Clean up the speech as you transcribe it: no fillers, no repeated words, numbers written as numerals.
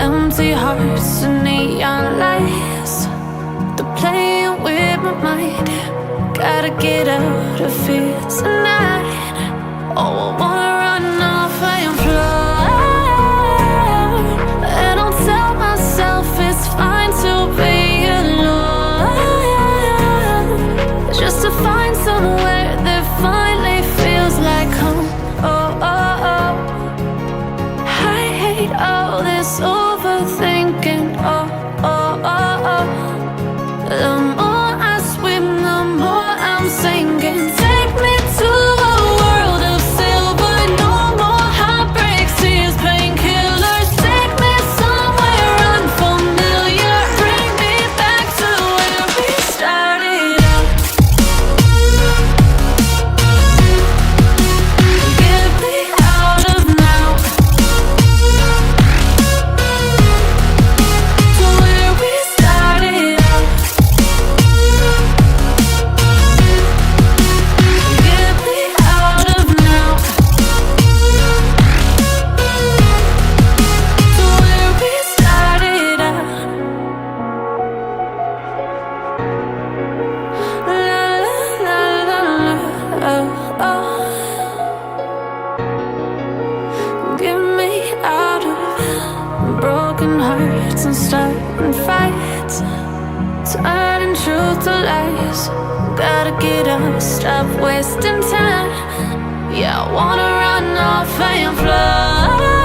Empty hearts and neon lights, they're playing with my mind. Gotta get out of here tonight. Oh, I wanna run off and fly. And I'll tell myself it's fine to be alone, just to find somewhere that finally feels like home. Oh, oh, oh. I hate all this overthinking. Oh, oh, oh, oh. The more I swim, the more I'm sinking. Take me to a world of silver. No more heartbreaks, tears, painkillers. Take me somewhere unfamiliar. Bring me back to where we started out. Get me out of now, to where we started out. Get me out of now, to where we started out. La la la la, oh, oh. Get me out of broken hearts and starting fights, turning truth to lies. Gotta get up, stop wasting time. Yeah, I wanna run off and fly.